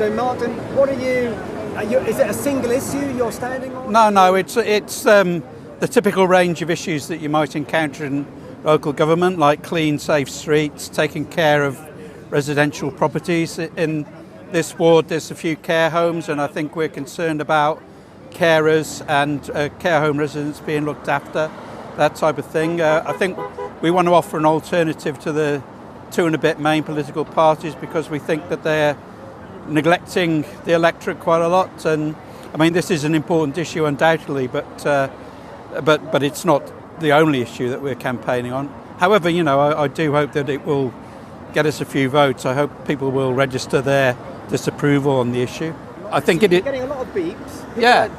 So Martin, what are you, is it a single issue you're standing on? No, it's the typical range of issues that you might encounter in local government, like clean, safe streets, taking care of residential properties. In this ward, there's a few care homes, and I think we're concerned about carers and care home residents being looked after, that type of thing. I think we want to offer an alternative to the 2 and a bit main political parties, because we think that they're neglecting the electorate quite a lot. And I mean, this is an important issue undoubtedly, but it's not the only issue that we're campaigning on. However, I do hope that it will get us a few votes. I hope people will register their disapproval on the issue. I think you're getting a lot of beeps.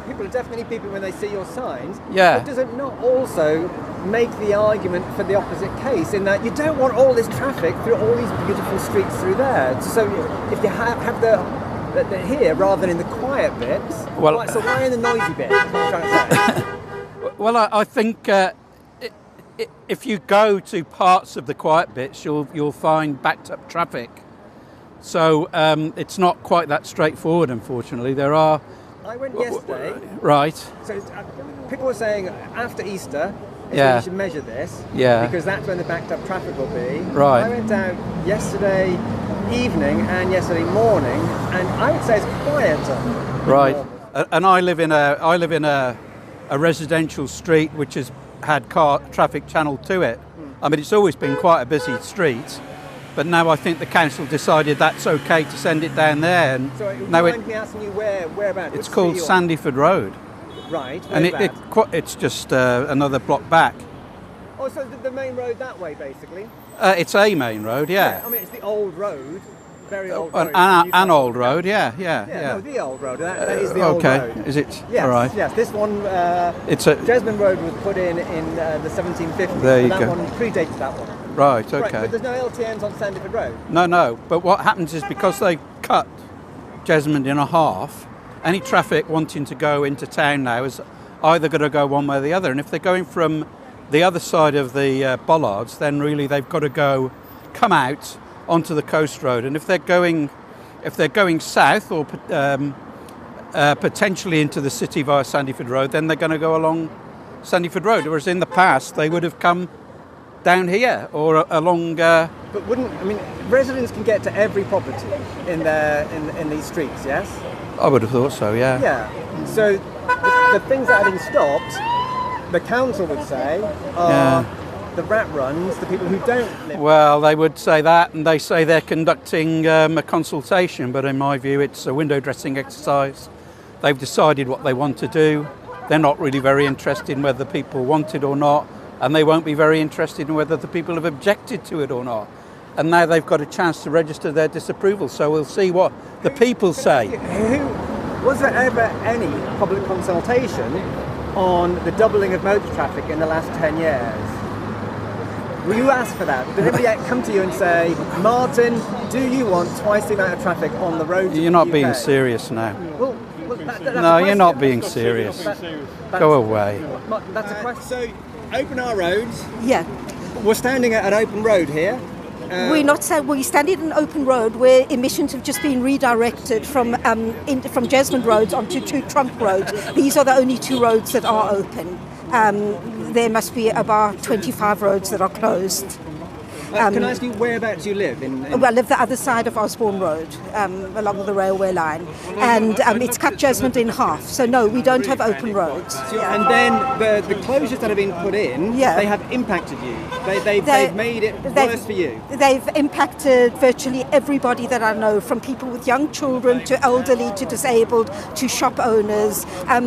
People are definitely beeping when they see your signs. Yeah. But does it not also make the argument for the opposite case, in that you don't want all this traffic through all these beautiful streets through there? So if you have the here rather than in the quiet bits, so why in the noisy bits? That's what I'm trying to say. Well, I think if you go to parts of the quiet bits, you'll find backed up traffic. So it's not quite that straightforward, unfortunately. I went yesterday. Right. So people were saying after Easter, you should measure this. Yeah. Because that's when the backed up traffic will be. Right. I went out yesterday evening and yesterday morning, and I would say it's quieter. Right. And I live in a residential street which has had car traffic channeled to it. I mean, it's always been quite a busy street, but now I think the council decided that's okay to send it down there. And so now mind me asking you whereabouts? It's called Sandyford Road. Right. And it's just another block back. Oh, so the main road that way, basically? It's a main road, yeah. I mean, it's the old road. Very old road. An old road, yeah. No, the old road. That is the old road. Okay, is it? Yes, all right. Yes, this one, Jesmond Road was put in the 1750s. There you that go. one predates that one. Right, okay. Right, but there's no LTNs on Sandyford Road? No. But what happens is, because they cut Jesmond in half, any traffic wanting to go into town now is either going to go one way or the other. And if they're going from the other side of the bollards, then really they've got to come out onto the coast road. And if they're going south or potentially into the city via Sandyford Road, then they're going to go along Sandyford Road. Whereas in the past they would have come down here or along. But residents can get to every property in these streets, yes? I would have thought so, yeah. Yeah. So the things that have been stopped, the council would say, are the rat runs, the people who don't live. Well, they would say that, and they say they're conducting a consultation, but in my view it's a window dressing exercise. They've decided what they want to do. They're not really very interested in whether people want it or not, and they won't be very interested in whether the people have objected to it or not. And now they've got a chance to register their disapproval, so we'll see what the people say. Was there ever any public consultation on the doubling of motor traffic in the last 10 years? Will you ask for that? Did anybody come to you and say, Martin, do you want twice the amount of traffic on the road? You're not being serious now. Well, no, you're not being serious. Go away. That's a question. So, open our roads. Yeah. We're standing at an open road here. We're standing at an open road where emissions have just been redirected from Jesmond roads onto 2 trunk roads. These are the only 2 roads that are open. There must be about 25 roads that are closed. Can I ask you whereabouts you live? Well, I live the other side of Osborne Road, along the railway line, and it's cut Jesmond in half. So no, we don't have open roads. And then the closures that have been put in, they have impacted you. They've made it worse for you. They've impacted virtually everybody that I know, from people with young children to elderly to disabled to shop owners.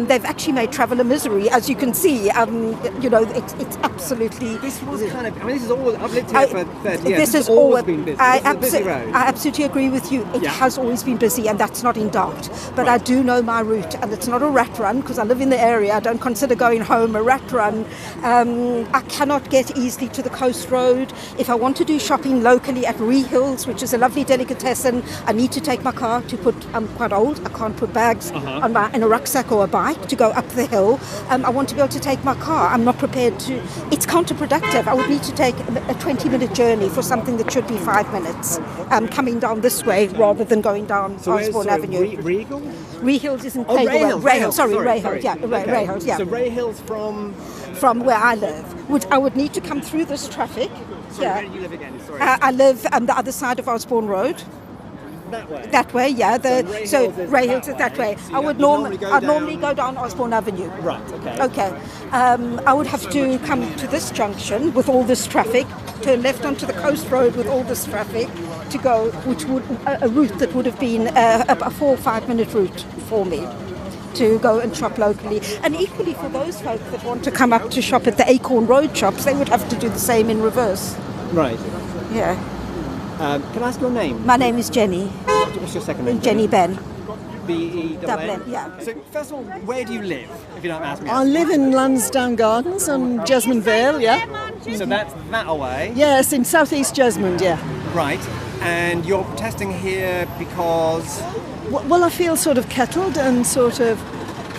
They've actually made travel a misery, as you can see. It's absolutely. This was kind of. I mean, this is all. I've lived here for 30 years. This has always been busy. I absolutely agree with you. It has always been busy, and that's not in doubt. But I do know my route, and it's not a rat run because I live in the area. I don't consider going home a rat run. I cannot get easily to the coast road. If I want to do shopping locally at Rehills, which is a lovely delicatessen, I need to take my car to put. I'm quite old. I can't put bags in a rucksack or a bike to go up the hill. I want to be able to take my car. I'm not prepared to. It's counterproductive. I would need to take a 20-minute journey for something that should be 5 minutes, coming down this way rather than going down Osborne Avenue. Regal? Rehills is in Oh, Railhill. Railhill. Sorry, Sorry. Railhill, yeah. Okay. Railhill, yeah. So Rahill's from where I live, which I would need to come through this traffic. Sorry, where do you live again? Sorry. I live on the other side of Osborne Road. That way? That way, yeah. So Rahill's Rahill's is that way. So I would normally normally go down Osborne Avenue. Right, okay. Okay. I would have to come to this junction with all this traffic, turn left onto the coast road with all this traffic to go, which would a route that would have been a 4 or 5 minute route for me to go and shop locally. And equally for those folk that want to come up to shop at the Acorn Road shops, they would have to do the same in reverse. Right. Yeah. Can I ask your name? My name is Jenny. What's your second name? Jenny Ben. B-E-N? Dublin, yeah. So first of all, where do you live, if you don't ask me? I live in Lansdowne Gardens on Jesmond Vale, yeah. So that's that away? Yes, in southeast Jesmond, yeah. Right. And you're protesting here because... Well, I feel sort of kettled and sort of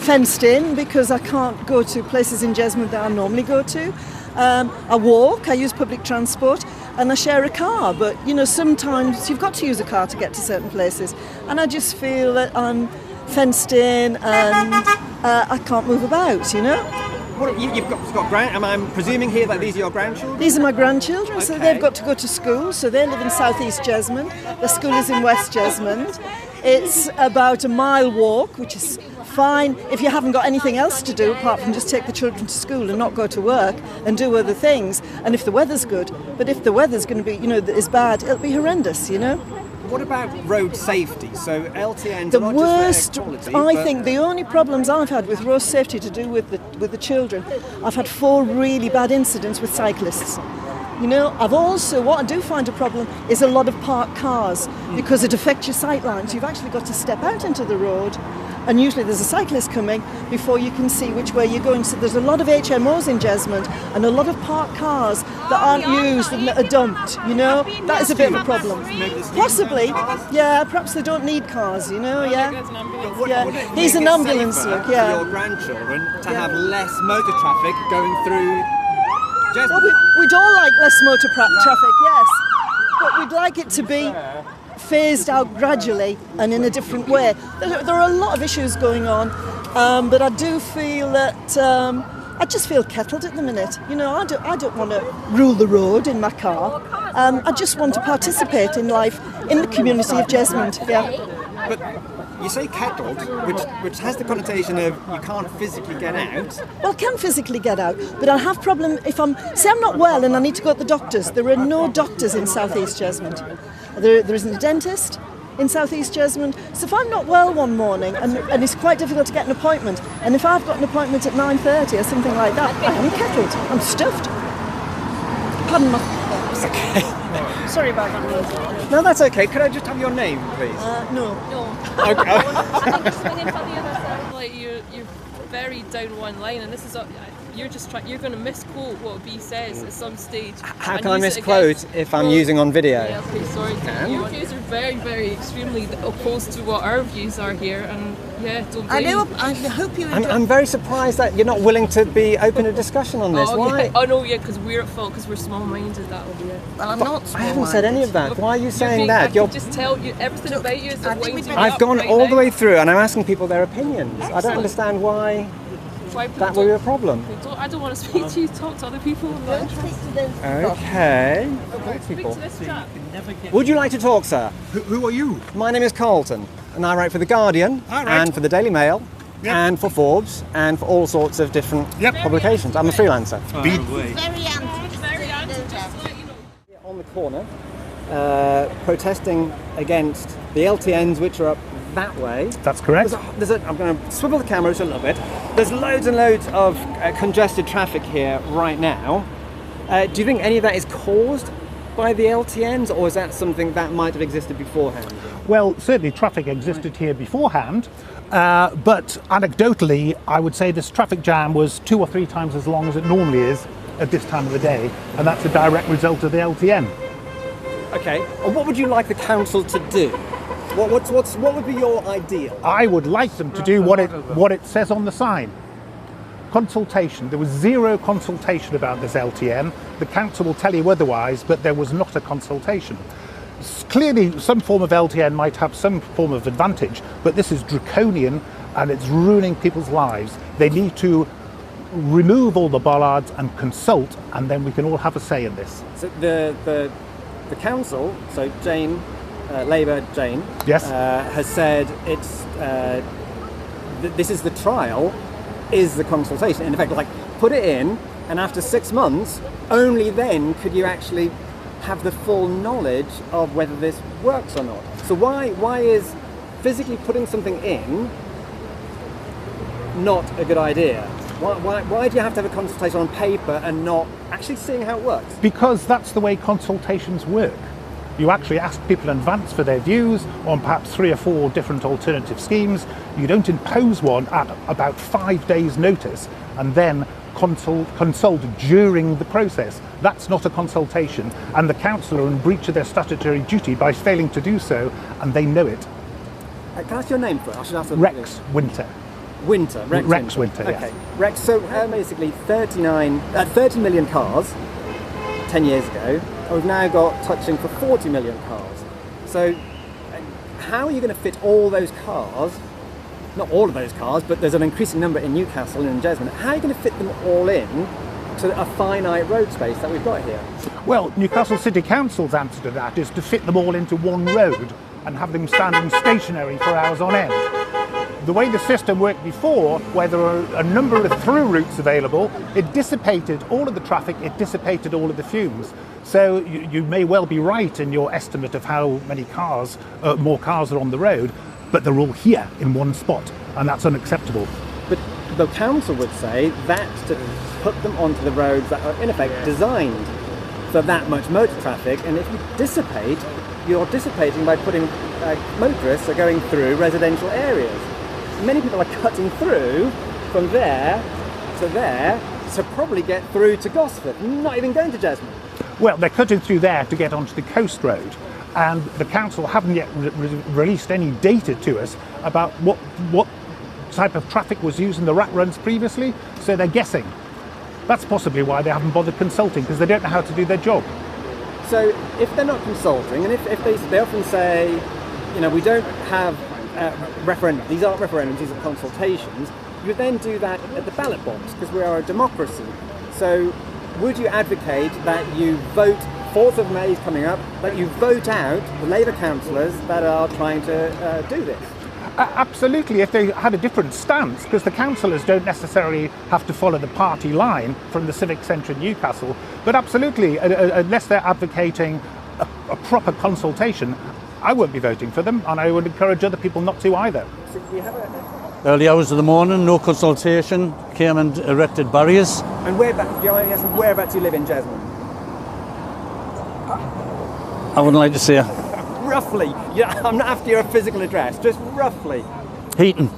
fenced in because I can't go to places in Jesmond that I normally go to. I walk, I use public transport, and I share a car. But, you know, sometimes you've got to use a car to get to certain places. And I just feel that I'm fenced in and I can't move about, you know. What, you've got I'm presuming here that these are your grandchildren? These are my grandchildren, so Okay. they've got to go to school. So they live in southeast Jesmond. The school is in West Jesmond. It's about a mile walk, which is fine if you haven't got anything else to do apart from just take the children to school and not go to work and do other things. And if the weather's good, but if the weather's going to be, you know, is bad, it'll be horrendous, you know. What about road safety? So LTNs The are not worst, just for air quality, I but- think, the only problems I've had with road safety to do with the children, I've had 4 really bad incidents with cyclists. You know, what I do find a problem is a lot of parked cars because it affects your sight lines. You've actually got to step out into the road, and usually there's a cyclist coming before you can see which way you're going. So there's a lot of HMOs in Jesmond and a lot of parked cars that aren't used and that are dumped, you know. That is a bit of a problem. Possibly, yeah, perhaps they don't need cars, you know, yeah. Yeah, he's an ambulance, look, For yeah. your grandchildren to have less motor traffic going through Jesmond. Well, we'd all like less motor traffic, yes, but we'd like it to be phased out gradually and in a different way. There are a lot of issues going on, but I do feel that I just feel kettled at the minute. You know, I don't want to rule the road in my car. I just want to participate in life in the community of Jesmond. Yeah. But you say kettled, which has the connotation of you can't physically get out. Well, I can physically get out, but I'll have problem if I'm not well and I need to go to the doctors. There are no doctors in southeast Jesmond. There isn't a dentist in southeast Jesmond. So if I'm not well one morning and it's quite difficult to get an appointment, and if I've got an appointment at 9:30 or something like that, I am kettled. I'm stuffed. Pardon me. Okay. Sorry about that. No, that's okay. Could I just have your name, please? No. Okay. I'm just ringing for the other side. Like you're very down one line, and this is you're going to misquote what B says at some stage. How and can I use it misquote against- if I'm Well, using on video? Yeah, okay, sorry. Your views are very, very extremely opposed to what our views are here, and yeah, don't I blame know. me. I hope you I'm, enjoy. I'm very surprised that you're not willing to be open to discussion on this. Oh, Why? yeah. Oh no, yeah, because we're at fault because we're small-minded. That'll be it. Well, I'm not. I haven't said any of that. Why are you You're saying being- that? I can just tell you everything about you is I think winding we'd me better- I've up gone right all the now. way through and I'm asking people their opinions. I don't Excellent. understand why Why people that would be a don't- problem. I don't want to speak to you. Talk to other people. I'm not interested. Okay. Speak People. to this chap. Would you like to talk, sir? Who are you? My name is Carlton and I write for The Guardian All right. and for the Daily Mail Yep. and for Forbes and for all sorts of different Yep. publications. I'm a freelancer. Very anti. Very anti, just to let you know. On the corner, protesting against the LTNs which are up that way. That's correct. I'm going to swivel the camera just a little bit. There's loads and loads of congested traffic here right now. Do you think any of that is caused by the LTNs, or is that something that might have existed beforehand? Well, certainly traffic existed here beforehand, but anecdotally, I would say this traffic jam was 2 or 3 times as long as it normally is at this time of the day, and that's a direct result of the LTN. Okay, and what would you like the council to do? What would be your ideal? I would like them to do what it says on the sign. Consultation. There was zero consultation about this LTN. The council will tell you otherwise, but there was not a consultation. Clearly, some form of LTN might have some form of advantage, but this is draconian and it's ruining people's lives. They need to remove all the bollards and consult, and then we can all have a say in this. So the council, so Jane, Labour Jane, Yes. has said it's this is the trial, is the consultation. In effect, like, put it in, and after 6 months, only then could you actually have the full knowledge of whether this works or not. So why is physically putting something in not a good idea? Why do you have to have a consultation on paper and not actually seeing how it works? Because that's the way consultations work. You actually ask people in advance for their views on perhaps 3 or 4 different alternative schemes. You don't impose one at about 5 days' notice and then consult during the process. That's not a consultation, and the council are in breach of their statutory duty by failing to do so, and they know it. Can I ask your name first? I should ask Rex Winter. Winter. Rex Winter, yes. Okay. Rex, so basically 30 million cars 10 years ago, and we've now got touching for 40 million cars. So how are you going to fit all those cars, not all of those cars, but there's an increasing number in Newcastle and in Jesmond, how are you going to fit them all in to a finite road space that we've got here? Well, Newcastle City Council's answer to that is to fit them all into one road and have them standing stationary for hours on end. The way the system worked before, where there were a number of through routes available, it dissipated all of the traffic, it dissipated all of the fumes. So you may well be right in your estimate of how many cars, more cars are on the road, but they're all here in one spot, and that's unacceptable. But the council would say that's to put them onto the roads that are in effect designed for that much motor traffic, and if you dissipate, you're dissipating by putting motorists are going through residential areas. Many people are cutting through from there to there to probably get through to Gosford, not even going to Jesmond. Well, they're cutting through there to get onto the coast road, and the council haven't yet released any data to us about what type of traffic was used in the rat runs previously, so they're guessing. That's possibly why they haven't bothered consulting, because they don't know how to do their job. So if they're not consulting, and if they often say, you know, we don't have referendums, these aren't referendums, these are consultations, you then do that at the ballot box, because we are a democracy. So would you advocate that you vote, 4th of May is coming up, that you vote out the Labour councillors that are trying to do this? Absolutely, if they had a different stance, because the councillors don't necessarily have to follow the party line from the civic centre in Newcastle, but absolutely, unless they're advocating a proper consultation, I won't be voting for them, and I would encourage other people not to either. So we have Early hours of the morning, no consultation, came and erected barriers. And whereabouts do you live in Jesmond? I wouldn't like to say. Roughly. Yeah, I'm not after your physical address, just roughly. Heaton.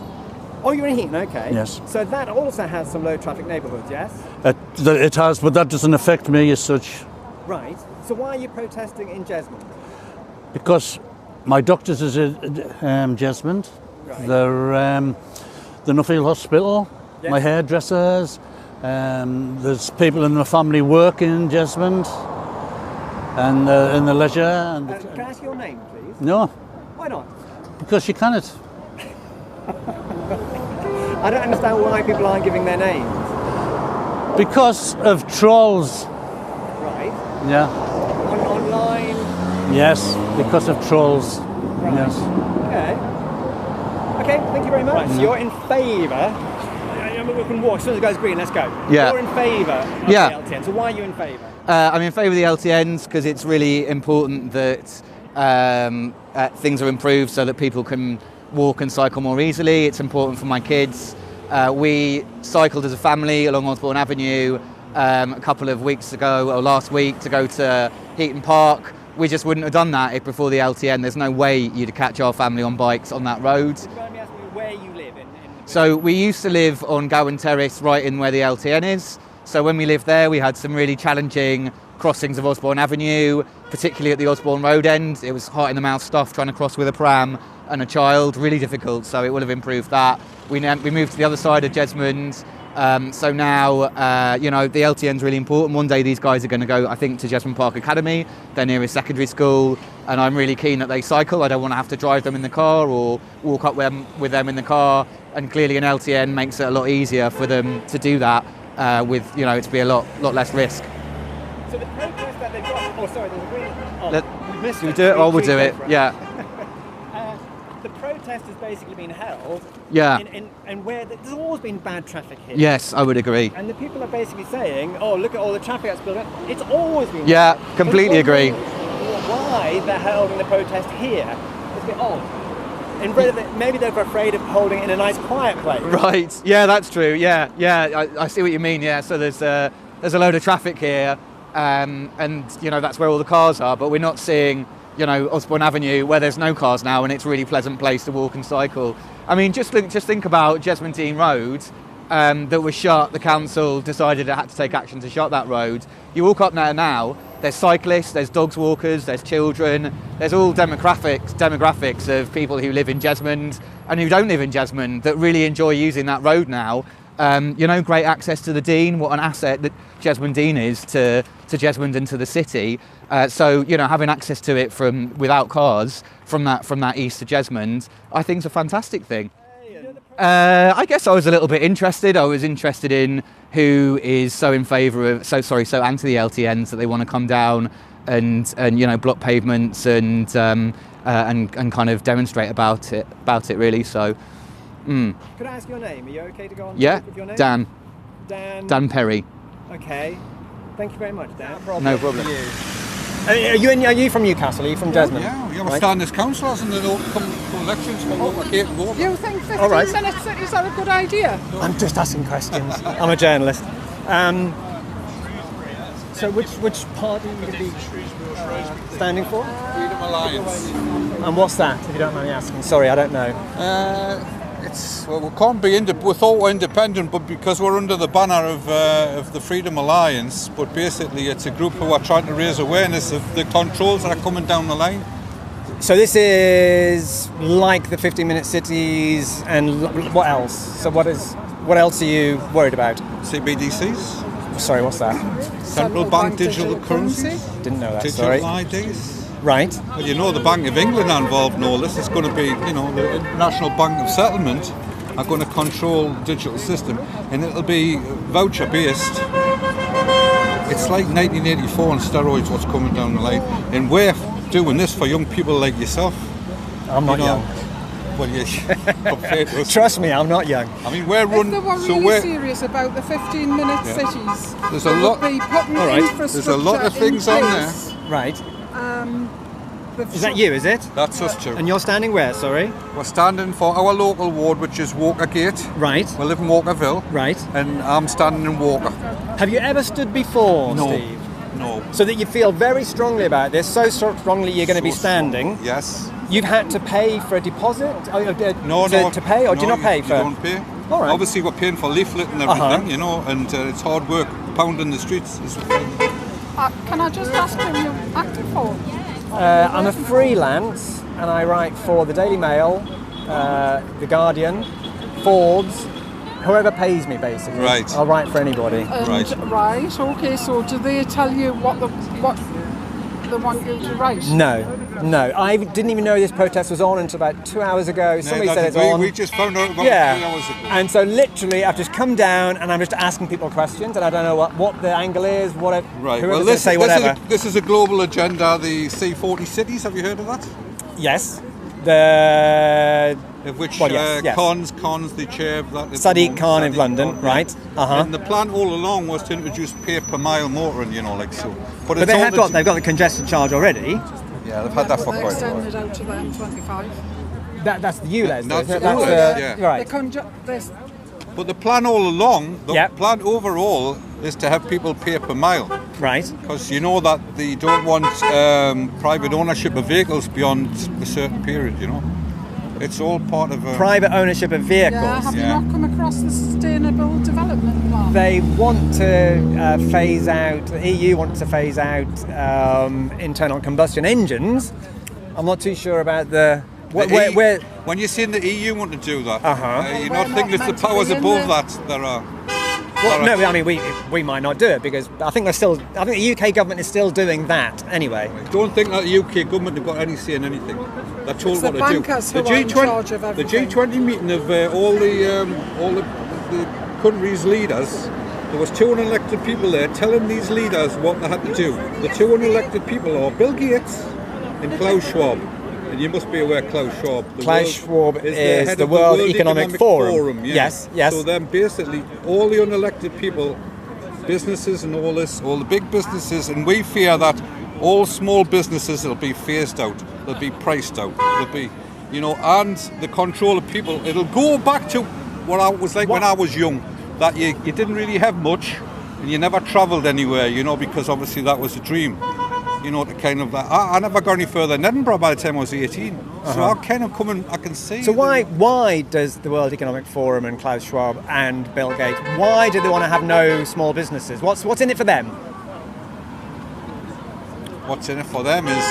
Oh, you're in Heaton, okay. Yes. So that also has some low traffic neighbourhoods, yes? It has, but that doesn't affect me as such. Right. So why are you protesting in Jesmond? Because my doctors is at Jesmond. Right. They're the Nuffield Hospital, Yes. my hairdressers. There's people in the family work in Jesmond and in the leisure. And Can I ask your name, please? no, Why not? because you cannot. I don't understand why people aren't giving their names. Because of trolls. Right. Yeah. Online. Yes, because of trolls. Right. Yes. Okay. Okay, thank you very much. So you're in favour. We can walk. As soon as it goes green, let's go. Yeah. You're in favour of the LTN. So why are you in favour? I'm in favour of the LTNs because it's really important that things are improved so that people can walk and cycle more easily. It's important for my kids. We cycled as a family along Osborne Avenue a couple of weeks ago, or last week, to go to Heaton Park. We just wouldn't have done that if before the LTN. There's no way you'd catch our family on bikes on that road. Let me ask you where you live. So we used to live on Gowan Terrace, right in where the LTN is. So when we lived there, we had some really challenging crossings of Osborne Avenue, particularly at the Osborne Road end. It was heart in the mouth stuff trying to cross with a pram and a child, really difficult. So it would have improved that. We moved to the other side of Jesmond. So now, you know, the LTN's really important. One day these guys are going to go, I think, to Jesmond Park Academy, their nearest secondary school, and I'm really keen that they cycle. I don't want to have to drive them in the car or walk up with them in the car, and clearly an LTN makes it a lot easier for them to do that with, you know, to be a lot less risk. So the protest that they've got, oh sorry, there's a green, Do we do it? Oh, we'll do it, yeah. The protest has basically been held in where there's always been bad traffic here. Yes, I would agree. And the people are basically saying, oh, look at all the traffic that's built up. It's always been Yeah, bad. completely agree. Why they're holding the protest here is a bit odd. And maybe they're afraid of holding it in a nice quiet place. Right, yeah, that's true, yeah, I see what you mean, yeah. So there's a load of traffic here, and, you know, that's where all the cars are, but we're not seeing, you know, Osborne Avenue where there's no cars now, and it's a really pleasant place to walk and cycle. I mean, just think about Jesmond Road that was shut. The council decided it had to take action to shut that road. You walk up there now, there's cyclists, there's dogs walkers, there's children, there's all demographics of people who live in Jesmond and who don't live in Jesmond that really enjoy using that road now. You know, great access to the Dean, what an asset that Jesmond Dean is to Jesmond and to the city. So, you know, having access to it without cars from that east to Jesmond, I think is a fantastic thing. I guess I was a little bit interested. I was interested in who is so in favour of, so anti the LTNs that they want to come down and you know, block pavements and kind of demonstrate about it really. So. Could I ask your name? Are you okay to go on with your name? Dan. Dan Perry. Okay. Thank you very much, Dan. No problem. Are you from Newcastle? Are you from Jesmond? Yeah, we're standing as councillors and they'll come to elections for what we're here to vote. You think 15 minutes, is that a good idea? I'm just asking questions. I'm a journalist. So which party are you going to be standing for? Freedom Alliance. And what's that, if you don't mind me asking? Sorry, I don't know. We can't be we thought we're independent, but because we're under the banner of the Freedom Alliance, but basically it's a group who are trying to raise awareness of the controls that are coming down the line. So this is like the 15-minute cities, and what else? So what else are you worried about? CBDCs. Sorry, what's that? Central Bank Digital Currency. Didn't know that, Digital sorry. IDs. Right. Well, you know, the Bank of England are involved in all this. It's going to be, you know, the International Bank of Settlement are going to control the digital system, and it'll be voucher based. It's like 1984 on steroids what's coming down the line, and we're doing this for young people like yourself. I'm not young. Well, yes. Trust me, I'm not young. I mean, we're running. If they were really serious about the 15-minute cities, there's a lot. Be putting There's a lot of things on there. Right. Is that you, is it? That's us too. And you're standing where, sorry? We're standing for our local ward, which is Walkergate. Right. We live in Walkerville. Right. And I'm standing in Walker. Have you ever stood before, No. Steve? No. So that you feel very strongly about this, so strongly you're going to be standing. Strong. Yes. You've had to pay for a deposit? No. To pay, or do you not pay for? You don't pay. All right. Obviously, we're paying for leaflet and everything, you know, and it's hard work pounding the streets. Can I just ask who you're acting for? I'm a freelance, and I write for the Daily Mail, the Guardian, Forbes, whoever pays me, basically. Right. I'll write for anybody. Right. Okay. So do they tell you what they want you to write? No. I didn't even know this protest was on until about 2 hours ago. Somebody said it's on. We just found out about 3 hours ago. And so literally I've just come down and I'm just asking people questions, and I don't know what the angle is, whatever. Right. Well, This is a global agenda, the C40 cities. Have you heard of that? Yes. Of which yes. Cons the chair of that. Sadiq Khan in London, right? And the plan all along was to introduce pay per mile motoring, you know, like so. But they've got the congestion charge already. Yeah, they've had that for quite a while. Extended out to the M25. That's the ULEZ. That's right. But the plan all along, plan overall is to have people pay per mile. Right. Because you know that they don't want private ownership of vehicles beyond a certain period, you know. It's all part of private ownership of vehicles. Yeah, have you not come across the Sustainable Development Plan? They want to phase out, the EU wants to phase out internal combustion engines. I'm not too sure about when you're saying the EU want to do that, you're not thinking it's the powers above that there are. Well, no, I mean we might not do it because I think the UK government is still doing that anyway. I don't think that the UK government have got any say in anything. They're told It's what the to do. bankers who are in charge of The everything. G20 meeting of all the countries' leaders. There was 2 unelected people there telling these leaders what they had to do. The 2 unelected people are Bill Gates and Klaus Schwab. And you must be aware Klaus Schwab. Klaus Schwab is head the of World Economic Forum. Yeah. Yes, yes. So then basically all the unelected people, businesses and all the big businesses, and we fear that all small businesses will be phased out, they'll be priced out, they'll be, and the control of people, it'll go back to what I was like when I was young, that you didn't really have much and you never travelled anywhere, because obviously that was a dream. To kind of, I never got any further in Edinburgh by the time I was 18. So I kind of I can see. So why does the World Economic Forum and Klaus Schwab and Bill Gates, why do they want to have no small businesses? What's in it for them? What's in it for them is,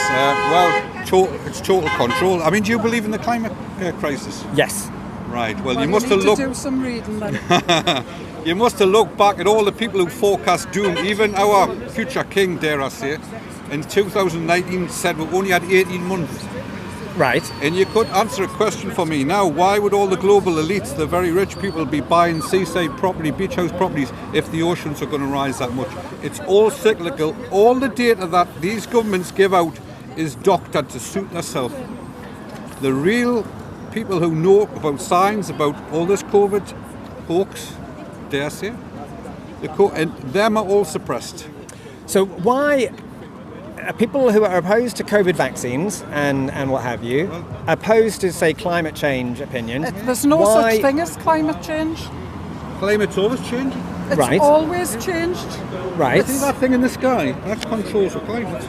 it's total control. I mean, do you believe in the climate crisis? Yes. Right, well you need must have to looked... do some reading then. You must have looked back at all the people who forecast doom, even our future king, dare I say, in 2019 said we only had 18 months. Right. And you could answer a question for me now. Why would all the global elites, the very rich people, be buying seaside property, beach house properties, if the oceans are going to rise that much? It's all cyclical. All the data that these governments give out is doctored to suit themselves. The real people who know about science, about all this COVID hoax, dare I say, and them are all suppressed. So why... people who are opposed to COVID vaccines and what have you, opposed to, say, climate change opinions... There's no such thing as climate change. Climate's always changing. It's always changed. Right. See that thing in the sky? That controls the climate.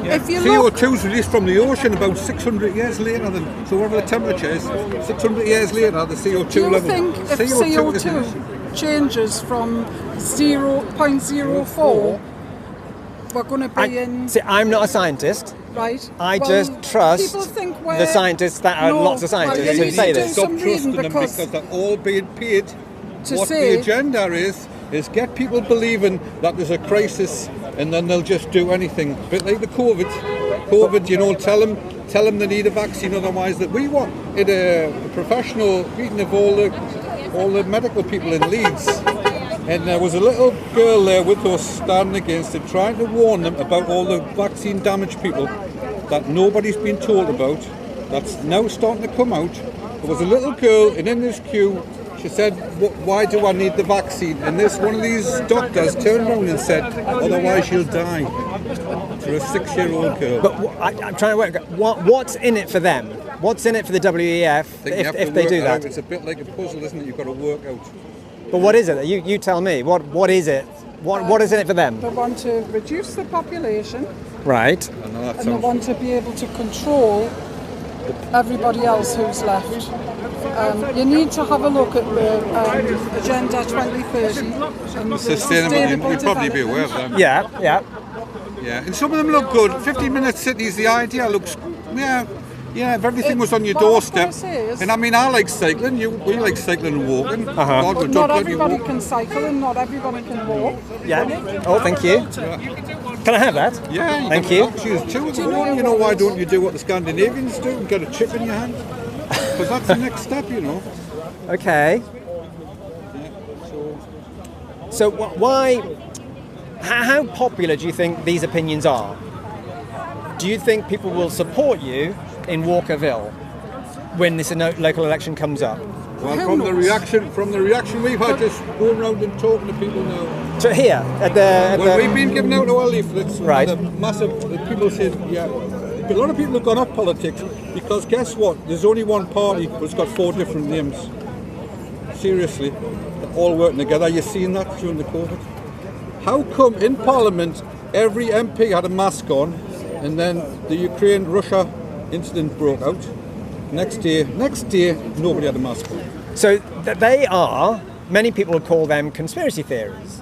Yeah. If you CO2 is released from the ocean about 600 years later, so whatever the temperature is, 600 years later, the CO2 level... Do you think if CO2 changes from 0.04... we're going to be in... See, I'm not a scientist. Right. I just trust the scientists that are lots of scientists who say this. Stop trusting them because they're all being paid. What the agenda is get people believing that there's a crisis and then they'll just do anything. A bit like the COVID, tell them they need a vaccine, otherwise that we want it a professional meeting of all the medical people in Leeds. And there was a little girl there with us standing against it, trying to warn them about all the vaccine damaged people that nobody's been told about, that's now starting to come out. There was a little girl, and in this queue, she said, why do I need the vaccine? And one of these doctors turned around and said, otherwise you'll die. For a 6-year-old girl. But I'm trying to work out, what's in it for them? What's in it for the WEF if they do that? It's a bit like a puzzle, isn't it? You've got to work out. But what is it? You tell me. What is it? What is in it for them? They want to reduce the population. Right. And they want to be able to control everybody else who's left. You need to have a look at the Agenda 2030 and the sustainable you'd probably be aware of them. Yeah. Yeah, and some of them look good. 15-minute cities, the idea looks, yeah, if everything was on your doorstep. And I mean, I like cycling. We like cycling and walking. But not everybody can cycle and not everybody can walk. Yeah. Oh, thank you. Can I have that? Yeah. Thank you. You know, why don't you do what the Scandinavians do and get a chip in your hand? Because that's the next step, Okay. So why... How popular do you think these opinions are? Do you think people will support you in Walkerville when this local election comes up? Well, from the reaction we've had, just going around and talking to people now. So here we've been giving out our leaflets. Right. Massive people said, yeah. A lot of people have gone off politics because guess what? There's only one party, but it's got 4 different names. Seriously, they're all working together. You've seen that during the COVID. How come in Parliament every MP had a mask on, and then the Ukraine-Russia incident broke out? Next day, nobody had a mask on. So they are, many people would call them conspiracy theories.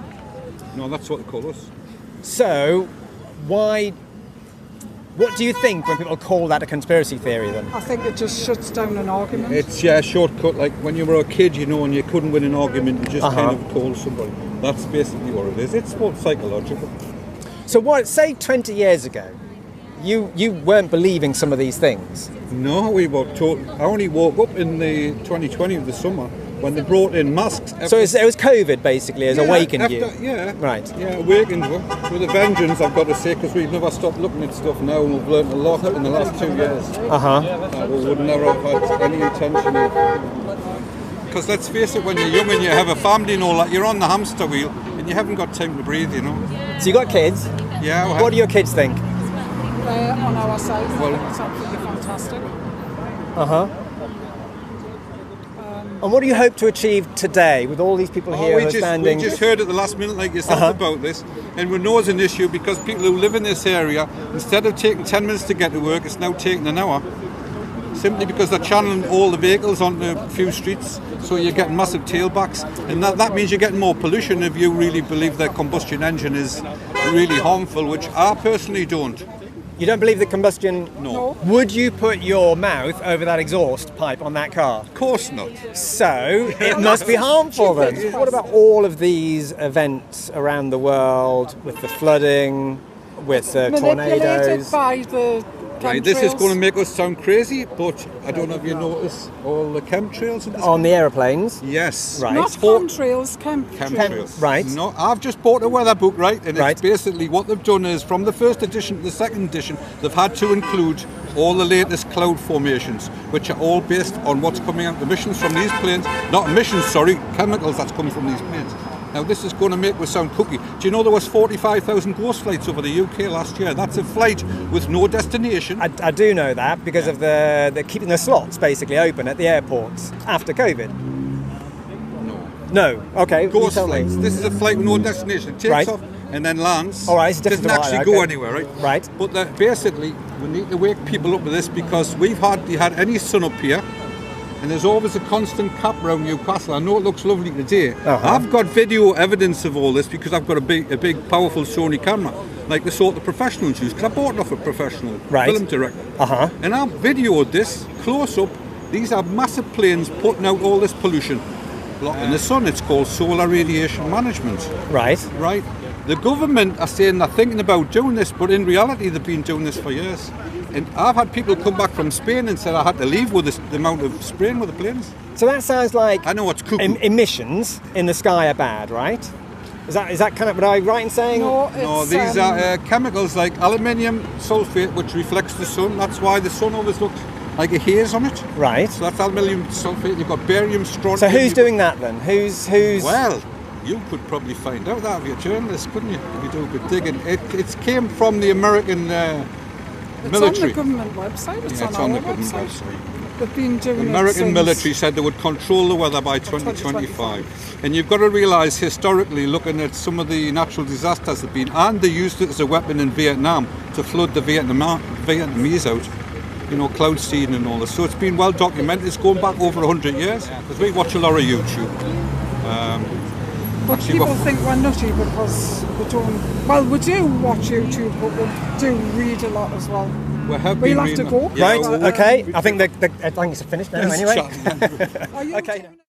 No, that's what they call us. So why What do you think when people call that a conspiracy theory then? I think it just shuts down an argument. It's a shortcut, like when you were a kid, you know, and you couldn't win an argument, you just kind of called somebody. That's basically what it is. It's more psychological. So what, say 20 years ago, you weren't believing some of these things? No, we were told. I only woke up in the 2020 of the summer when they brought in masks. So it was COVID basically has awakened you? Yeah. Right. Yeah, awakened with a vengeance, I've got to say, because we've never stopped looking at stuff now, and we've learned a lot in the last 2 years. We would never have had any intention of... Because let's face it, when you're young and you have a family and all that, you're on the hamster wheel and you haven't got time to breathe, you know. So you got kids? Yeah. What do your kids think? On our side, it's absolutely fantastic. And what do you hope to achieve today with all these people here who are standing? We just heard at the last minute, like yourself, about this, and we know it's an issue because people who live in this area, instead of taking 10 minutes to get to work, it's now taking an hour. Simply because they're channeling all the vehicles onto a few streets, so you're getting massive tailbacks, and that means you're getting more pollution if you really believe that combustion engine is really harmful, which I personally don't. You don't believe that combustion? No. Would you put your mouth over that exhaust pipe on that car? Of course not. So it must be harmful then. What about all of these events around the world with the flooding, with tornadoes? Manipulated by the Right, this is going to make us sound crazy, but I don't know if you notice all the chemtrails on the aeroplanes. Yes, right. Not chemtrails, chemtrails. Right. No, I've just bought a weather book, right, and it's basically what they've done is from the first edition to the second edition, they've had to include all the latest cloud formations, which are all based on what's coming out, emissions from these planes, not emissions, sorry, chemicals that's coming from these planes. Now this is going to make us sound cookie. Do you know there was 45,000 ghost flights over the UK last year? That's a flight with no destination. I do know that because of the keeping the slots basically open at the airports after COVID. No. Okay. Ghost flights. This is a flight with no destination. It takes off and then lands. All right. It's doesn't actually go anywhere, right? Right. But basically, we need to wake people up with this because we've hardly had any sun up here. And there's always a constant cap around Newcastle. I know it looks lovely today. I've got video evidence of all this because I've got a big, powerful Sony camera, like the sort of professionals use. Because I bought it off a professional film director. And I've videoed this close up. These are massive planes putting out all this pollution, blocking the sun. It's called solar radiation management. Right. Right. The government are saying they're thinking about doing this, but in reality they've been doing this for years. And I've had people come back from Spain and said I had to leave with the amount of spraying with the planes. So that sounds like I know what's cuckoo. Emissions in the sky are bad, right? Is that kind of what I'm right in saying? No, these are chemicals like aluminium sulfate, which reflects the sun. That's why the sun always looks like a haze on it. Right. So that's aluminium sulfate. You've got barium, strontium. So who's doing that then? Who's? Well, you could probably find out that if you're a journalist, couldn't you? If you do a bit digging. It came from the American military. It's on the government website. It's on the government website. They've been doing the American military said they would control the weather by 2025. And you've got to realise historically, looking at some of the natural disasters that have been, and they used it as a weapon in Vietnam to flood the Vietnamese out. You know, cloud seeding and all this. So it's been well documented. It's going back over 100 years. Because we watch a lot of YouTube. But people think we're nutty because we don't. Well, we do watch YouTube, but we do read a lot as well. We'll have to go. Right. Okay. I think it's finished now. Anyway. Okay.